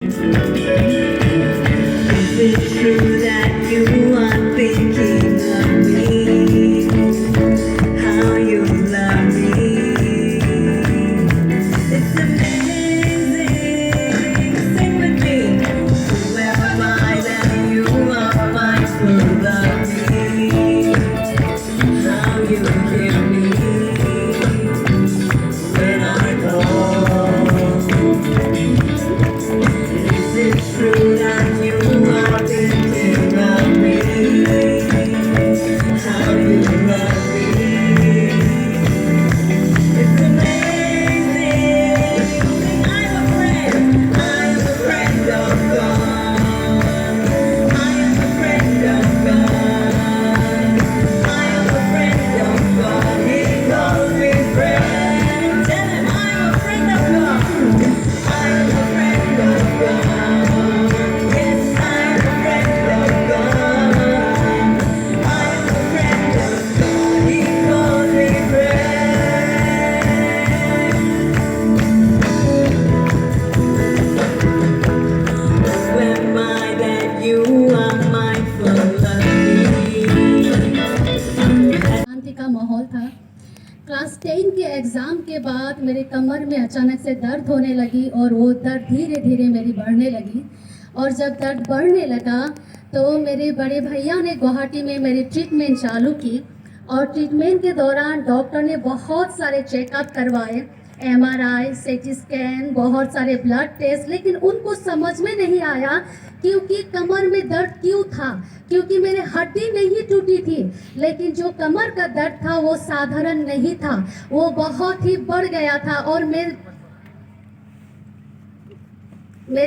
Is it true that you are thinking of me? How you love me? It's amazing. Sing with me. Who am I that you are mindful of me? How you hear me when I call. Is it true that you are thinking of me? How you love me? It's amazing. I'm a friend. I'm a friend of God. I am a friend of God. I am a friend of God. He calls me friend. Tell him I'm a friend of God. I am a friend of God. Yes, I am a friend of God. I am a friend of God. He calls me friend. Who am I that you are mindful of me? शांति का माहौल था। Class 10 के exam के बाद मेरे कमर में अचानक से दर्द होने लगी और वो दर्द धीरे धीरे मेरी बढ़ने लगी। और जब दर्द बढ़ने लगा तो मेरे बड़े भैया ने गुवाहाटी में मेरी ट्रीटमेंट चालू की। और ट्रीटमेंट के दौरान डॉक्टर ने बहुत सारे चेकअप करवाए, MRI, CT स्कैन, बहुत सारे ब्लड टेस्ट, लेकिन उनको समझ में नहीं आया क्योंकि कमर में दर्द क्यों था। क्योंकि मेरे हड्डी नहीं टूटी थी, लेकिन जो कमर का दर्द था वो साधारण नहीं था, वो बहुत ही बढ़ गया था और मेरी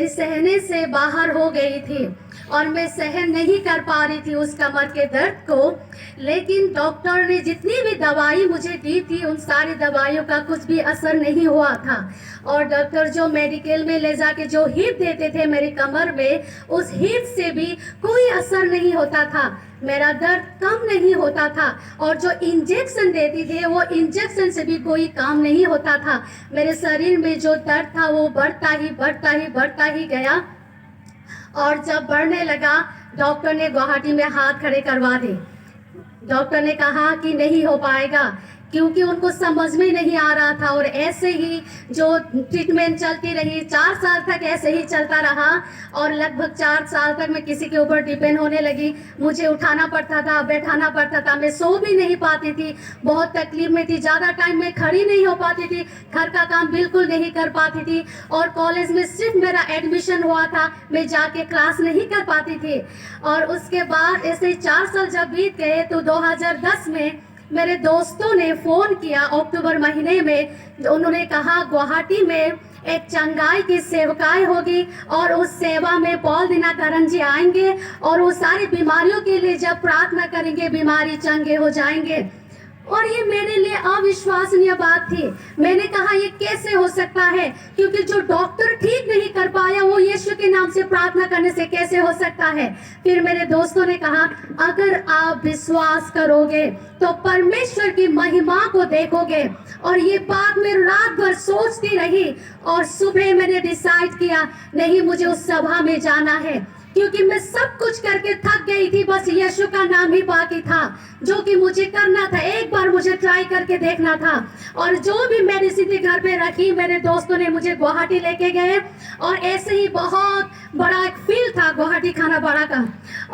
सहने से बाहर हो गई थी और मैं सहन नहीं कर पा रही थी उस कमर के दर्द को। लेकिन डॉक्टर ने जितनी भी दवाई मुझे दी थी उन सारी दवाइयों का कुछ भी असर नहीं हुआ था। और डॉक्टर जो मेडिकल में ले जाके जो हीट देते थे मेरी कमर में, उस हीट से भी कोई असर नहीं होता था, मेरा दर्द कम नहीं होता था। और जो इंजेक्शन देती थे वो इंजेक्शन से भी कोई काम नहीं होता था। मेरे शरीर में जो दर्द था वो बढ़ता ही गया। और जब बढ़ने लगा डॉक्टर ने गुवाहाटी में हाथ खड़े करवा दिए। डॉक्टर ने कहा कि नहीं हो पाएगा क्योंकि उनको समझ में नहीं आ रहा था। और ऐसे ही जो ट्रीटमेंट चलती रही, 4 साल तक ऐसे ही चलता रहा। और लगभग 4 साल तक मैं किसी के ऊपर डिपेंड होने लगी। मुझे उठाना पड़ता था, बैठाना पड़ता था, मैं सो भी नहीं पाती थी, बहुत तकलीफ में थी, ज़्यादा टाइम में खड़ी नहीं हो पाती थी, घर का काम बिल्कुल नहीं कर पाती थी। और कॉलेज में सिर्फ मेरा एडमिशन हुआ था, मैं जाके क्लास नहीं कर पाती थी। और उसके बाद ऐसे ही 4 साल जब बीत गए तो 2010 में मेरे दोस्तों ने फ़ोन किया अक्टूबर महीने में। उन्होंने कहा गुवाहाटी में एक चंगाई की सेवकाई होगी और उस सेवा में पॉल दिनाकरन जी आएंगे और वो सारी बीमारियों के लिए जब प्रार्थना करेंगे बीमारी चंगे हो जाएंगे। और ये मेरे लिए अविश्वसनीय बात थी। मैंने कहा ये कैसे हो सकता है, क्योंकि जो डॉक्टर ठीक नहीं कर पाया वो यीशु के नाम से प्रार्थना करने से कैसे हो सकता है। फिर मेरे दोस्तों ने कहा अगर आप विश्वास करोगे तो परमेश्वर की महिमा को देखोगे। और ये बात मैं रात भर सोचती रही और सुबह मैंने डिसाइड किया नहीं, मुझे उस सभा में जाना है, क्योंकि मैं सब कुछ करके थक गई थी, बस यीशु का नाम ही बाकी था जो कि मुझे करना था। एक बार मुझे ट्राई करके देखना था। और जो भी मेडिसिन घर पे रखी मेरे दोस्तों ने मुझे गुवाहाटी लेके गए। और ऐसे ही बहुत बड़ा एक फील्ड था गुवाहाटी खानापाड़ा का,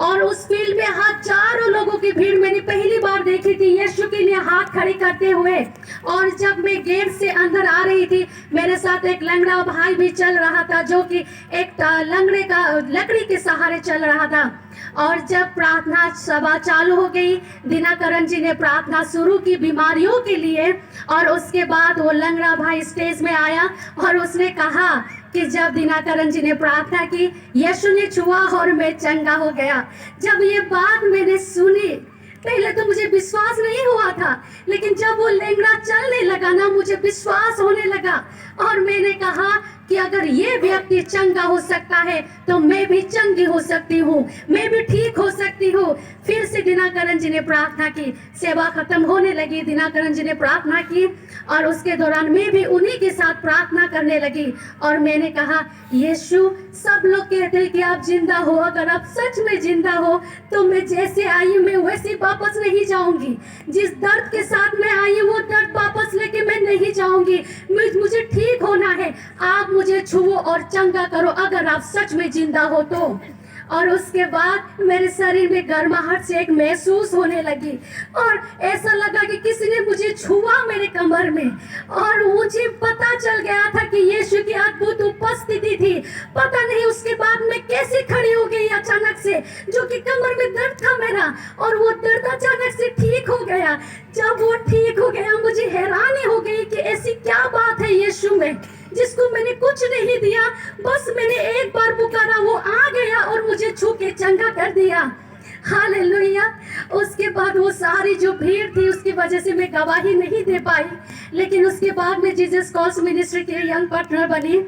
और उस फील्ड में हजारों लोगों की भीड़ मैंने पहली बार देखी थी यीशु के लिए हाथ खड़े करते हुए। और जब मैं गेट से अंदर आ रही थी मेरे साथ एक लंगड़ा भाई भी चल रहा था जो कि एक लंगड़े का लकड़ी के सहारे चल रहा था। और जब प्रार्थना सभा चालू हो गई, दिनाकरन जी ने प्रार्थना शुरू की बीमारियों के लिए। और उसके बाद वो लंगड़ा भाई स्टेज में आया और उसने कहा कि जब दिनाकरन जी ने प्रार्थना की यीशु ने छुआ और मैं चंगा हो गया। जब ये बात मैंने सुनी पहले तो मुझे विश्वास नहीं हुआ था, लेकिन जब वो लंगड़ा चलने लगा ना मुझे विश्वास होने लगा। और मैंने कहा कि अगर ये व्यक्ति चंगा हो सकता है तो मैं भी चंगी हो सकती हूँ, मैं भी ठीक हो सकती हूँ। फिर से दिनाकरण जी ने प्रार्थना की, सेवा खत्म होने लगी, दिनाकरण जी ने प्रार्थना की और उसके दौरान मैं भी उन्हीं के साथ प्रार्थना करने लगी और मैंने कहा, यीशु सब लोग कहते हैं कि आप जिंदा हो, अगर आप सच में जिंदा हो तो मैं जैसे आई हूँ मैं वैसे वापस नहीं जाऊंगी। जिस दर्द के साथ मैं आई हूँ वो दर्द वापस लेके मैं नहीं जाऊंगी। मुझे ठीक होना है, आप मुझे छुओ और चंगा करो अगर आप सच में जिंदा हो तो। और उसके बाद मेरे शरीर में गर्माहट से एक महसूस होने लगी और ऐसा लगा कि किसी ने मुझे छुआ मेरे कमर में और मुझे पता चल गया था कि यीशु की अद्भुत उपस्थिति थी। पता नहीं उसके बाद मैं कैसे खड़ी हो गई अचानक से, जो कि कमर में दर्द था मेरा और वो दर्द अचानक से ठीक हो गया। जब वो ठीक हो गया मुझे हैरानी हो गई कि ऐसी क्या बात है यीशु में, जिसको मैंने कुछ नहीं दिया, बस मैंने एक बार पुकारा वो आ गया और मुझे छू के चंगा कर दिया। हालेलुया। उसके बाद वो सारी जो भीड़ थी उसकी वजह से मैं गवाही नहीं दे पाई, लेकिन उसके बाद मैं जीसस कॉल्स मिनिस्ट्री के यंग पार्टनर बनी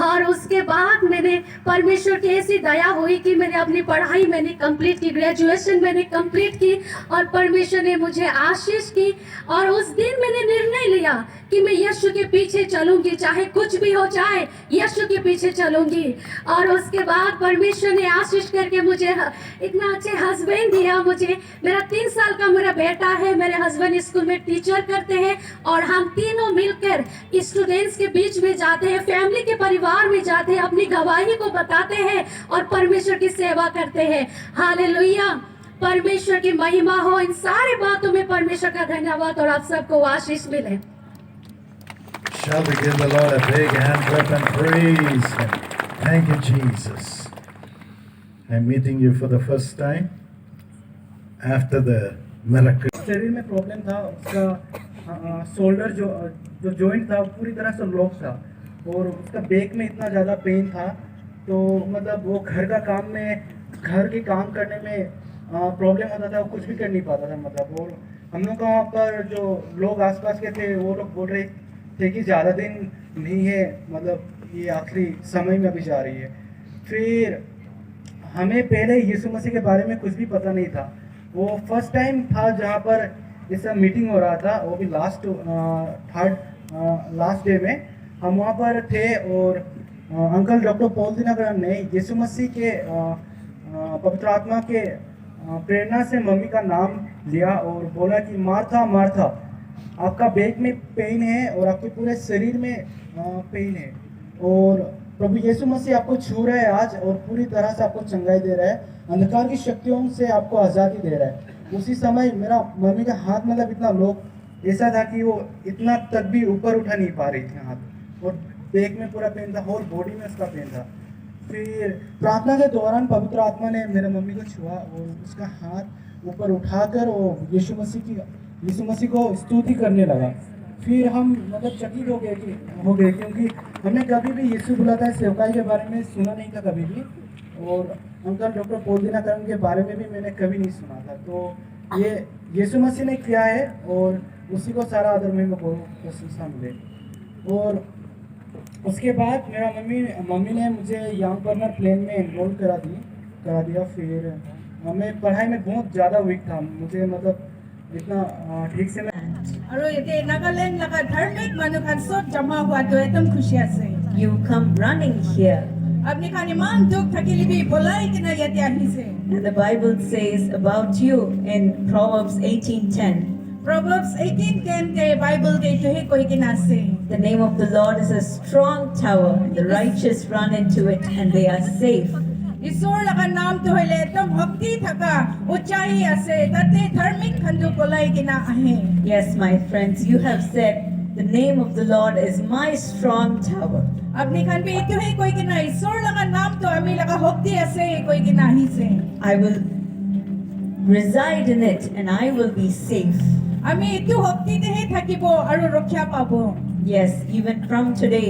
और उसके बाद मैंने परमेश्वर की ऐसी दया हुई कि मैंने अपनी पढ़ाई मैंने कंप्लीट की, ग्रेजुएशन मैंने कंप्लीट की और परमेश्वर ने मुझे आशीष की। और उस दिन मैंने निर्णय लिया कि मैं यीशु के पीछे चलूंगी, चाहे कुछ भी हो जाए यीशु के पीछे चलूंगी। और उसके बाद परमेश्वर ने आशीष करके मुझे इतना अच्छे हस्बैंड दिया। मुझे मेरा 3 साल का मेरा बेटा है, मेरे हस्बैंड स्कूल में टीचर करते हैं और हम तीनों मिलकर स्टूडेंट्स के बीच में जाते हैं, फैमिली के परिवार में जाते हैं, अपनी गवाही को बताते हैं और परमेश्वर की सेवा करते हैं। हालेलुया। परमेश्वर की महिमा हो। इन सारी बातों में परमेश्वर का धन्यवाद और आप सबको आशीष मिले। Shall we give the Lord a big hand clap and praise Him? Thank you, Jesus. I'm meeting you for the first time after the miracle. शरीर में प्रॉब्लम था, उसका शोल्डर जो जॉइंट था पूरी तरह से लॉक था और उसका बैक में इतना ज़्यादा पेन था, तो मतलब वो घर के काम करने में प्रॉब्लम होता था, वो कुछ भी कर नहीं पाता था। मतलब वो हम लोग का वहाँ पर जो लोग आसपास के थे वो लोग बोल रहे थे कि ज़्यादा दिन नहीं है, मतलब ये आखिरी समय में अभी जा रही है। फिर हमें पहले यीशु मसीह के बारे में कुछ भी पता नहीं था। वो फर्स्ट टाइम था जहाँ पर इसका मीटिंग हो रहा था, वो भी लास्ट डे में हम वहाँ पर थे और अंकल डॉक्टर पॉल दिनाकरण ने यीशु मसीह के पवित्र आत्मा के प्रेरणा से मम्मी का नाम लिया और बोला कि मार्था मार्था, आपका बैक में पेन है और आपके पूरे शरीर में पेन है और प्रभु यीशु मसीह आपको छू रहा है आज और पूरी तरह से आपको चंगाई दे रहा है, अंधकार की शक्तियों से आपको आज़ादी दे रहा है। उसी समय मेरा मम्मी का हाथ मतलब इतना लोग ऐसा था कि वो इतना तक भी ऊपर उठा नहीं पा रही थी हाथ, और बैक में पूरा पेन था और बॉडी में उसका पेन था। फिर प्रार्थना के दौरान पवित्र आत्मा ने मेरे मम्मी को छुआ और उसका हाथ ऊपर उठाकर वो यीशु मसीह को स्तुति करने लगा। फिर हम मतलब चकित हो गए क्योंकि हमने कभी भी यीशु बुलाता है सेवकाई के बारे में सुना नहीं था कभी भी, और अंकल डॉक्टर पॉल दिनाकरण के बारे में भी मैंने कभी नहीं सुना था। तो ये यीशु मसीह ने किया है और उसी को सारा आदर में प्रशंसा मिले। और उसके बाद मेरा मम्मी ने मुझे यंग पार्टनर प्लान में एनरोल करा दिया। फिर मैं पढ़ाई में बहुत ज़्यादा वीक था, मुझे मतलब इतना ठीक से আৰু এতিয়া নাগালেণ্ড লগা ধাৰ্মিক মানুহখান চব জমা হোৱাটো একদম খুচি আছে। You come running here. আপুনি খান ইমান দুখ থাকিলেবি বলাই কিনে ইয়াতে আহিছে। And the Bible says about you in Proverbs 18:10. Proverbs 18:10 के बाइबल के इतोहे কৈ কিনে আছে। The name of the Lord is a strong tower, and the righteous run into it, and they are safe. ঈশ্বৰ লগা নামটো হইলে একদম শক্তি থাকা উচ্চাই আছে, তাতে ধাৰ্মিক খানটো বলাই কিনে আহে। Yes, my friends, you have said, the name of the Lord is my strong tower. আপুনি খান বি ইতোহে কৈ কিনে ঈশ্বৰ লগা নামটো আমি লগা শক্তি আছে কৈ কিনে আহিছে। I will reside in it, and I will be safe. আমি ইটো শক্তিতেহে থাকিব আৰু ৰক্ষা পাব। Yes, even from today,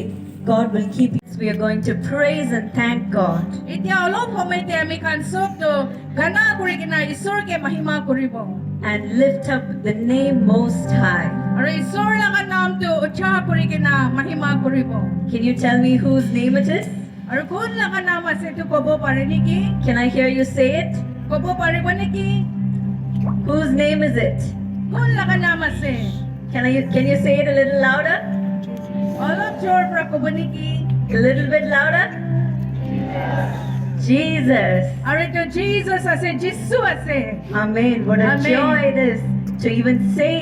God will keep us. We are going to praise and thank God. এতিয়া অলপ সময়তে আমি খান চবটো গানা কৰি কিনে ঈশ্বৰকে মহিমা কৰিব। and lift up the name Most High. আৰু ঈশ্বৰৰ লগা নামটো উৎসাহ কৰি কিনা মহিমা কৰিব Can you tell me whose name it is? আৰু কোন লগা নাম আছে এইটো ক'ব পাৰে নেকি Can I hear you say it? ক'ব পাৰিব নেকি Whose name is it? কোন লগা নাম আছে Can you say it a little louder? অলপ জোৰ পৰা ক'ব নেকি A little bit louder? Jesus. আৰু এইটো জিজাছ আছে যিচু আছে Amen. What a Amen. joy it is to even say